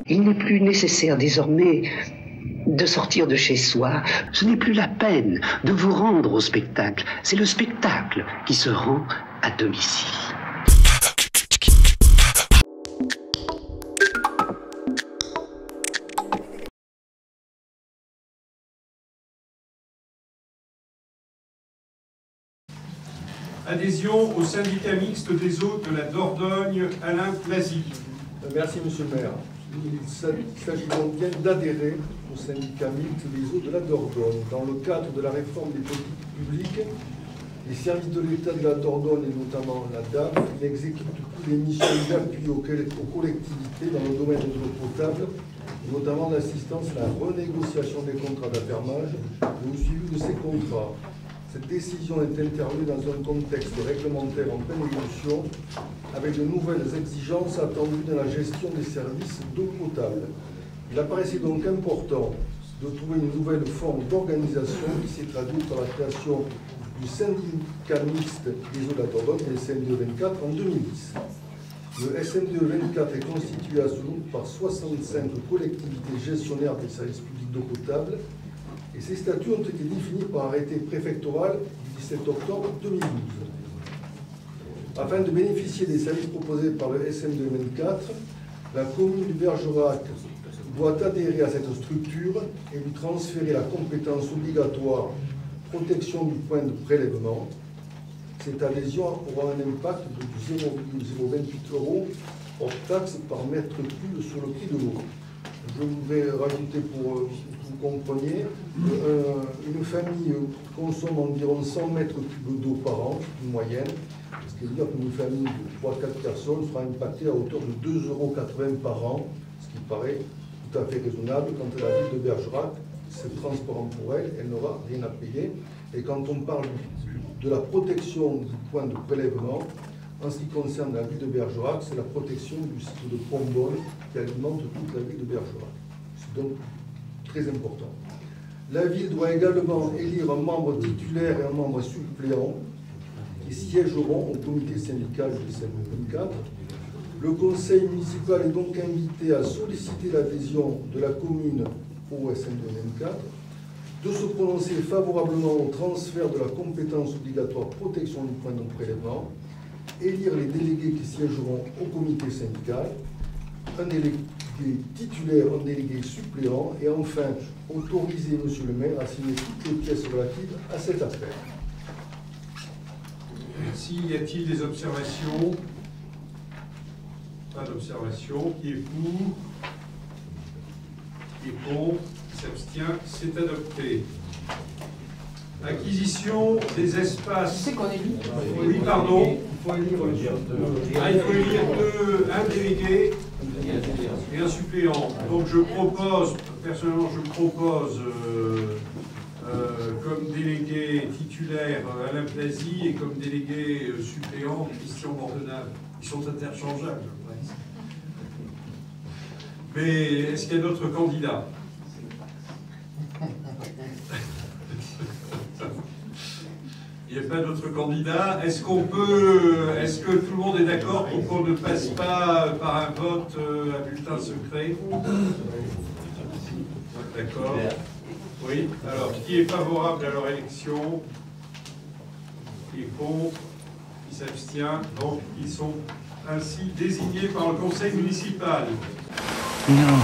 Il n'est plus nécessaire désormais de sortir de chez soi. Ce n'est plus la peine de vous rendre au spectacle. C'est le spectacle qui se rend à domicile. Adhésion au syndicat mixte des eaux de la Dordogne, Alain Plazy. Merci, monsieur le maire. Il s'agit donc bien d'adhérer au syndicat mixte des eaux de la Dordogne. Dans le cadre de la réforme des politiques publiques, les services de l'État de la Dordogne, et notamment la DAF, exécutent toutes les missions d'appui aux collectivités dans le domaine de l'eau potable, notamment l'assistance à la renégociation des contrats d'affermage et au suivi de ces contrats. Cette décision est intervenue dans un contexte réglementaire en pleine évolution, avec de nouvelles exigences attendues dans la gestion des services d'eau potable. Il apparaissait donc important de trouver une nouvelle forme d'organisation qui s'est traduite par la création du syndicat mixte des eaux de la Dordogne, le SMDE24, en 2010. Le SMDE24 est constitué à ce jour par 65 collectivités gestionnaires des services publics d'eau potable, et ces statuts ont été définis par arrêté préfectoral du 17 octobre 2012. Afin de bénéficier des services proposés par le SMDE24, la commune du Bergerac doit adhérer à cette structure et lui transférer la compétence obligatoire protection du point de prélèvement. Cette adhésion aura un impact de 0,028 € hors taxe par mètre cube sur le prix de l'eau. Je voudrais rajouter pour que vous compreniez, une famille consomme environ 100 mètres cubes d'eau par an, une moyenne, ce qui veut dire qu'une famille de 3-4 personnes sera impactée à hauteur de 2,80 € par an, ce qui paraît tout à fait raisonnable. Quant à la ville de Bergerac, c'est transparent pour elle, elle n'aura rien à payer. Et quand on parle de la protection du point de prélèvement, en ce qui concerne la ville de Bergerac, c'est la protection du site de Pombonne qui alimente toute la ville de Bergerac. C'est donc très important. La ville doit également élire un membre titulaire et un membre suppléant qui siégeront au comité syndical du SMDE24. Le conseil municipal est donc invité à solliciter l'adhésion de la commune au SMDE24, de se prononcer favorablement au transfert de la compétence obligatoire protection du point de prélèvement, élire les délégués qui siégeront au comité syndical, un délégué titulaire, un délégué suppléant, et enfin autoriser monsieur le maire à signer toutes les pièces relatives à cette affaire. Merci. Y a-t-il des observations? Pas d'observation. Qui est pour? Qui est contre? Qui s'abstient? C'est adopté. Acquisition des espaces. Oui, pardon. Il faut élire un délégué et un suppléant. Donc je propose, personnellement je propose comme délégué titulaire Alain Plazy et comme délégué suppléant Christian Bordenave. Ils sont interchangeables, je pense. Mais est-ce qu'il y a d'autres candidats? Il n'y a pas d'autres candidats. Est-ce que tout le monde est d'accord pour qu'on ne passe pas par un vote à bulletin secret? D'accord. Oui. Alors, qui est favorable à leur élection? Qui est contre? Qui s'abstient? Donc, ils sont ainsi désignés par le conseil municipal. Non.